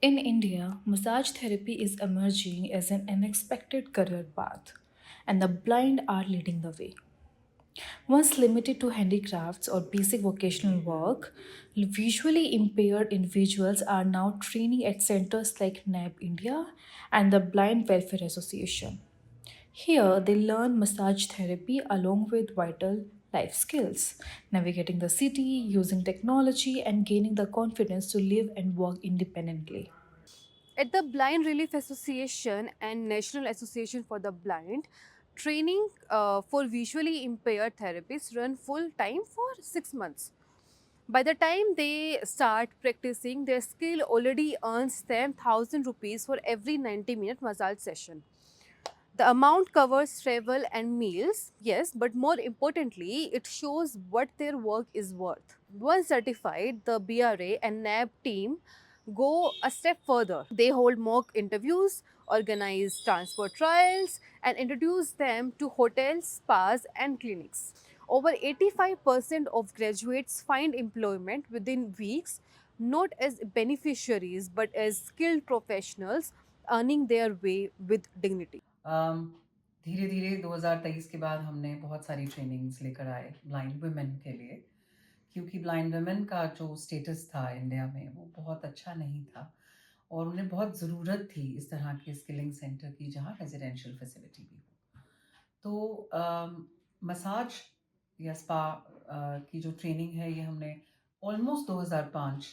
In India, massage therapy is emerging as an unexpected career path, and the blind are leading the way. Once limited to handicrafts or basic vocational work, visually impaired individuals are now training at centers like NAB India and the Blind Welfare Association. Here, they learn massage therapy along with vital life skills, navigating the city, using technology, and gaining the confidence to live and work independently. At the Blind Relief Association and National Association for the Blind, training for visually impaired therapists run full time for 6 months. By the time they start practicing, their skill already earns them 1000 rupees for every 90-minute massage session. The amount covers travel and meals, yes, but more importantly, it shows what their work is worth. Once certified, the BRA and NAB team go a step further. They hold mock interviews, organize transport trials, and introduce them to hotels, spas, and clinics. Over 85% of graduates find employment within weeks, not as beneficiaries but as skilled professionals earning their way with dignity. धीरे धीरे 2023 के बाद हमने बहुत सारी trainings लेकर आए blind women के लिए, क्योंकि ब्लाइंड वुमेन का जो स्टेटस था इंडिया में वो बहुत अच्छा नहीं था और उन्हें बहुत ज़रूरत थी इस तरह के स्किलिंग सेंटर की जहाँ रेजिडेंशियल फैसिलिटी भी हो। तो मसाज या स्पा की जो ट्रेनिंग है ये हमने ऑलमोस्ट 2005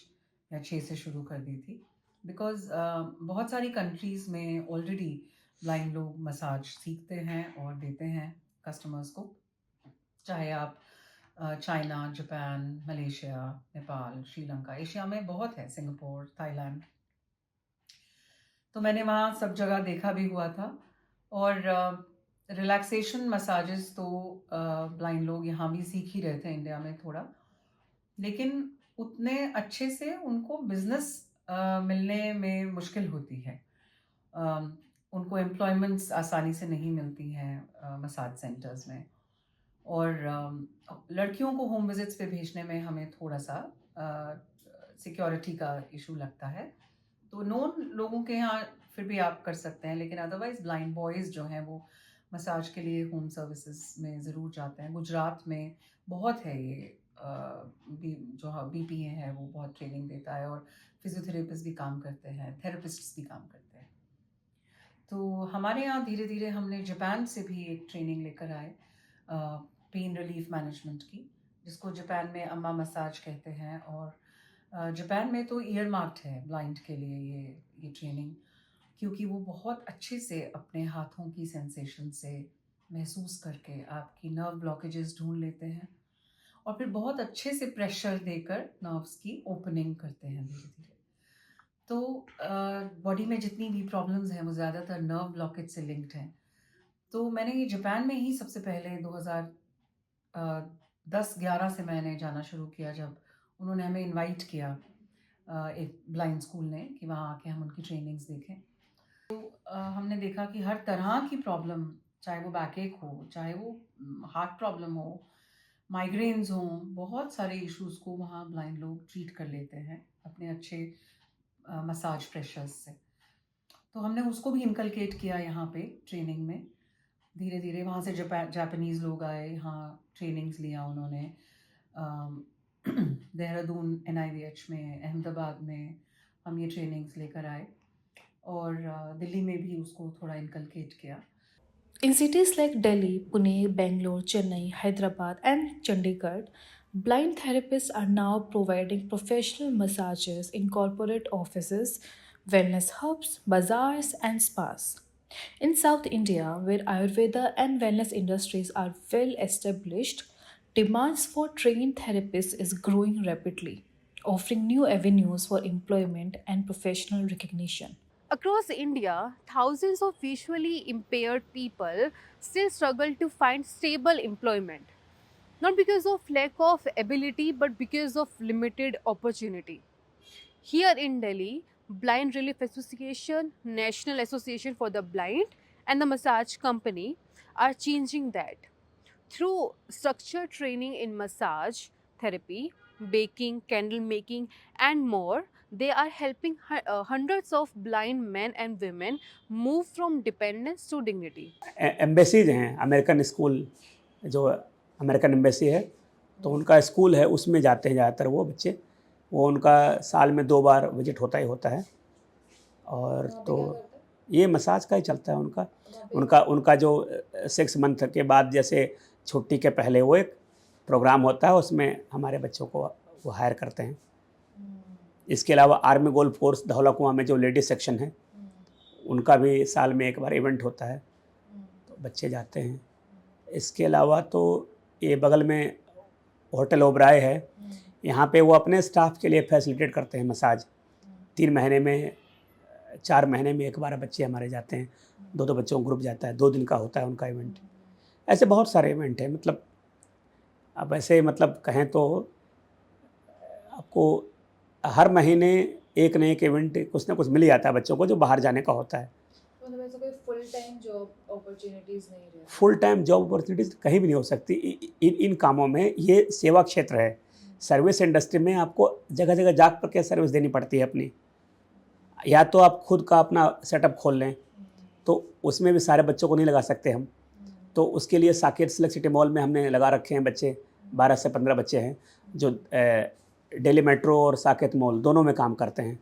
या 6 से शुरू कर दी थी, बिकॉज़ बहुत सारी कंट्रीज़ में ऑलरेडी ब्लाइंड लोग मसाज सीखते हैं और देते हैं कस्टमर्स को। चाहे आप China, Japan, Malaysia, Nepal, Sri Lanka, Asia में बहुत है, सिंगापुर, थाईलैंड। तो मैंने वहाँ सब जगह देखा भी हुआ था और रिलैक्सेशन मसाजेस तो ब्लाइंड लोग यहाँ भी सीख ही रहे थे इंडिया में थोड़ा, लेकिन उतने अच्छे से उनको बिजनेस मिलने में मुश्किल होती है। उनको एम्प्लॉयमेंट्स आसानी से नहीं मिलती हैं मसाज सेंटर्स में, और लड़कियों को होम विजिट्स पे भेजने में हमें थोड़ा सा सिक्योरिटी का इशू लगता है। तो नोन लोगों के यहाँ फिर भी आप कर सकते हैं, लेकिन अदरवाइज ब्लाइंड बॉयज़ जो हैं वो मसाज के लिए होम सर्विसेज में ज़रूर जाते हैं। गुजरात में बहुत है ये, जो BPA है वो बहुत ट्रेनिंग देता है और फिजियोथेरेपिस्ट भी काम करते हैं, थेरेपिस्ट्स भी काम करते हैं। तो हमारे यहाँ धीरे धीरे हमने जापान से भी एक ट्रेनिंग लेकर आए पेन रिलीफ मैनेजमेंट की, जिसको जापान में अम्मा मसाज कहते हैं। और जापान में तो ईयर मार्क्ड है ब्लाइंड के लिए ये ट्रेनिंग, क्योंकि वो बहुत अच्छे से अपने हाथों की सेंसेशन से महसूस करके आपकी नर्व ब्लॉकेजेस ढूंढ लेते हैं और फिर बहुत अच्छे से प्रेशर देकर नर्व्स की ओपनिंग करते हैं धीरे धीरे। तो बॉडी में जितनी भी प्रॉब्लम्स हैं वो ज़्यादातर नर्व ब्लॉकेज से लिंक्ड हैं। तो मैंने ये जापान में ही सबसे पहले 2010-11 से मैंने जाना शुरू किया, जब उन्होंने हमें इनवाइट किया एक ब्लाइंड स्कूल ने कि वहाँ आके हम उनकी ट्रेनिंग्स देखें। हमने देखा कि हर तरह की प्रॉब्लम, चाहे वो बैकएक हो, चाहे वो हार्ट प्रॉब्लम हो, माइग्रेन्स हों, बहुत सारे इश्यूज़ को वहाँ ब्लाइंड लोग ट्रीट कर लेते हैं अपने अच्छे मसाज प्रेशर्स से। तो हमने उसको भी इनकलकेट किया यहाँ पे ट्रेनिंग में। धीरे धीरे वहाँ से जापानीज़ लोग आए, यहाँ ट्रेनिंग्स लिया उन्होंने। अम, देहरादून NIVH में, अहमदाबाद में हम ये ट्रेनिंग्स लेकर आए और दिल्ली में भी उसको थोड़ा इनकलकेट किया। In cities like Delhi, Pune, Bangalore, Chennai, Hyderabad, and Chandigarh, blind therapists are now providing professional massages in corporate offices, wellness hubs, bazaars, and spas. In South India, where Ayurveda and wellness industries are well established, demands for trained therapists is growing rapidly, offering new avenues for employment and professional recognition. Across India, thousands of visually impaired people still struggle to find stable employment, not because of lack of ability but because of limited opportunity. Here in Delhi, Blind Relief Association, National Association for the Blind, and the Massage Company are changing that. Through structured training in massage, therapy, baking, candle making, and more, They are helping hundreds of blind men and women move from dependence to dignity. Embassies हैं, American school जो American embassy है, तो उनका school है, उसमें जाते हैं ज़्यादातर वो बच्चे। वो उनका साल में 2 बार विजिट होता ही होता है। और तो ये मसाज का ही चलता है उनका। उनका जो 6 मंथ के बाद, जैसे छुट्टी के पहले वो एक प्रोग्राम होता है, उसमें हमारे बच्चों को वो हायर करते हैं। इसके अलावा आर्मी गोल्ड फोर्स धौला कुआं में जो लेडीज सेक्शन है, उनका भी साल में 1 बार इवेंट होता है, तो बच्चे जाते हैं। इसके अलावा तो ये बगल में होटल ओबराय है, यहाँ पे वो अपने स्टाफ के लिए फैसिलिटेट करते हैं मसाज। 3 महीने में 4 महीने में 1 बार बच्चे हमारे जाते हैं। 2 बच्चों का ग्रुप जाता है, 2 दिन का होता है उनका इवेंट। ऐसे बहुत सारे इवेंट हैं। मतलब अब ऐसे मतलब कहें तो आपको हर महीने एक न एक इवेंट कुछ ना कुछ मिल जाता है बच्चों को, जो बाहर जाने का होता है। मतलब ऐसा कोई फुल टाइम जॉब अपॉर्चुनिटीज नहीं रहती? फुल टाइम जॉब अपॉर्चुनिटीज़ कहीं भी नहीं हो सकती इन कामों में। ये सेवा क्षेत्र है। सर्विस इंडस्ट्री में आपको जगह जगह जा कर के सर्विस देनी पड़ती है अपनी। या तो आप खुद का अपना सेटअप खोल लें, तो उसमें भी सारे बच्चों को नहीं लगा सकते हम। तो उसके लिए साकेत सिलेक्ट सिटी मॉल में हमने लगा रखे हैं बच्चे। 12 से 15 बच्चे हैं जो दिल्ली मेट्रो और साकेत मॉल दोनों में काम करते हैं।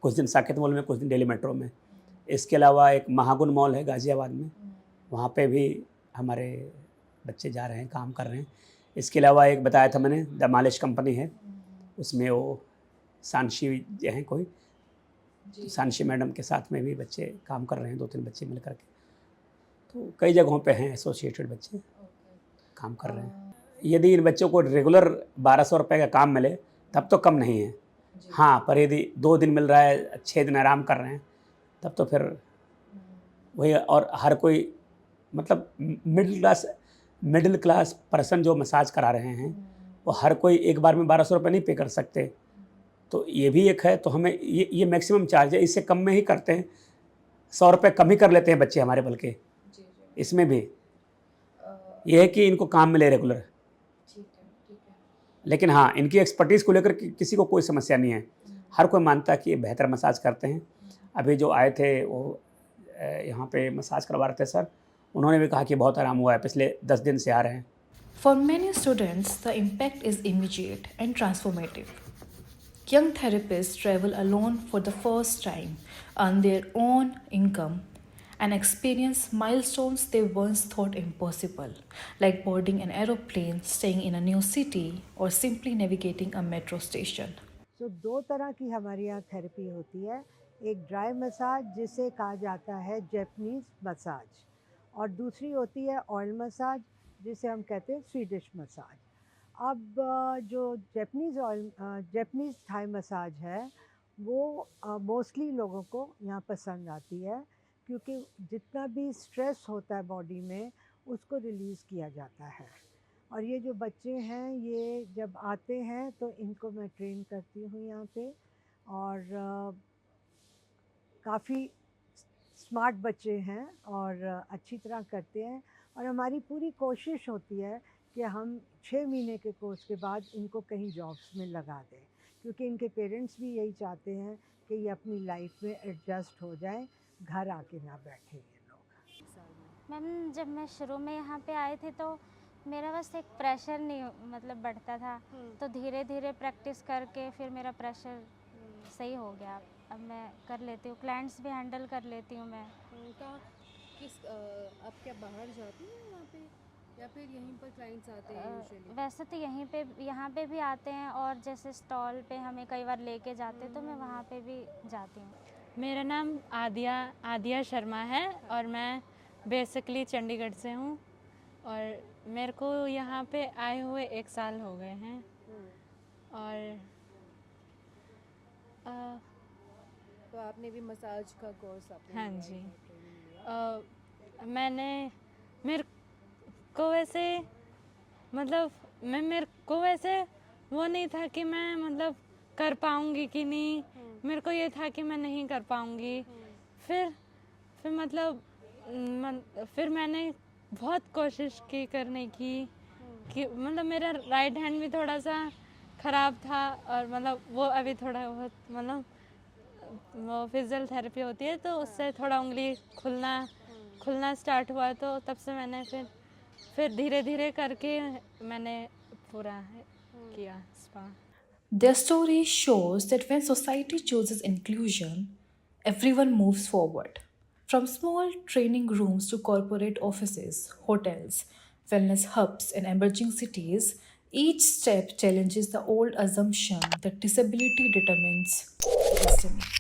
कुछ दिन साकेत मॉल में, कुछ दिन दिल्ली मेट्रो में। इसके अलावा एक महागुन मॉल है गाज़ियाबाद में, वहाँ पे भी हमारे बच्चे जा रहे हैं, काम कर रहे हैं। इसके अलावा एक बताया था मैंने, द मालिश कंपनी है, उसमें वो सानशी जो हैं कोई, सानशी मैडम के साथ में भी बच्चे काम कर रहे हैं, 2-3 बच्चे मिल कर के। तो कई जगहों पे हैं एसोसिएटेड बच्चे काम कर रहे हैं। यदि इन बच्चों को रेगुलर 1200 रुपये का काम मिले तब तो कम नहीं है। हाँ, पर यदि 2 दिन मिल रहा है, 6 दिन आराम कर रहे हैं, तब तो फिर वही। और हर कोई मतलब मिडिल क्लास पर्सन जो मसाज करा रहे हैं, वो हर कोई एक बार में 1200 रुपये नहीं पे कर सकते। तो ये भी एक है। तो हमें ये मैक्सिमम चार्ज है, इससे कम में ही करते हैं। 100 रुपये कम ही कर लेते हैं बच्चे हमारे, बल्कि इसमें भी ये है कि इनको काम मिले रेगुलर। लेकिन हाँ, इनकी एक्सपर्टीज़ को लेकर किसी को कोई समस्या नहीं है। हर कोई मानता है कि ये बेहतर मसाज करते हैं। अभी जो आए थे वो यहाँ पे मसाज करवा रहे थे सर, उन्होंने भी कहा कि बहुत आराम हुआ है, पिछले 10 दिन से आ रहे हैं। For many students, the impact is immediate and transformative. Young therapists travel alone for the first time, earn their own income, and experience milestones they once thought impossible, like boarding an aeroplane, staying in a new city, or simply navigating a metro station. तो 2 तरह की हमारे यहाँ therapy होती है। एक dry massage जिसे कहा जाता है जैपनीज़ मसाज, और दूसरी होती है ऑयल मसाज जिसे हम कहते हैं स्वीडिश मसाज। अब जो जैपनीज़ थाई मसाज है वो मोस्टली लोगों को यहाँ पसंद आती है, क्योंकि जितना भी स्ट्रेस होता है बॉडी में उसको रिलीज़ किया जाता है। और ये जो बच्चे हैं, ये जब आते हैं तो इनको मैं ट्रेन करती हूँ यहाँ पे, और काफ़ी स्मार्ट बच्चे हैं और अच्छी तरह करते हैं। और हमारी पूरी कोशिश होती है कि हम 6 महीने के कोर्स के बाद इनको कहीं जॉब्स में लगा दें, क्योंकि इनके पेरेंट्स भी यही चाहते हैं कि ये अपनी लाइफ में एडजस्ट हो जाएं, घर आके ना बैठे ये लोग। मैम, जब मैं शुरू में यहाँ पे आई थी तो मेरा बस एक प्रेशर नहीं मतलब बढ़ता था, तो धीरे धीरे प्रैक्टिस करके फिर मेरा प्रेशर सही हो गया। अब मैं कर लेती हूँ, क्लाइंट्स भी हैंडल कर लेती हूँ मैं। आप क्या बाहर जाती हैं वहाँ पे, या फिर यहीं पर क्लाइंट्स आते हैं यूजुअली? वैसे तो यहाँ पे भी आते हैं, और जैसे स्टॉल पे हमें कई बार लेके जाते तो मैं वहाँ पे भी जाती हूँ। मेरा नाम आदिया शर्मा है और मैं बेसिकली चंडीगढ़ से हूँ, और मेरे को यहाँ पे आए हुए 1 साल हो गए हैं। और तो आपने भी मसाज का कोर्स आपने हाँ लिया जी। है, ट्रेनिंग लिया? मेरे को वैसे मतलब मेरे को वैसे वो नहीं था कि मैं मतलब कर पाऊँगी कि नहीं। मेरे को ये था कि मैं नहीं कर पाऊँगी। फिर मतलब फिर मैंने बहुत कोशिश की करने की, कि मतलब मेरा राइट हैंड भी थोड़ा सा ख़राब था और मतलब वो अभी थोड़ा बहुत मतलब वो फिजियोथेरेपी होती है तो उससे थोड़ा उंगली खुलना स्टार्ट हुआ तो तब से मैंने फिर धीरे धीरे करके मैंने पूरा किया spa. Their story shows that when society chooses inclusion, everyone moves forward. From small training rooms to corporate offices, hotels, wellness hubs, and emerging cities, each step challenges the old assumption that disability determines destiny.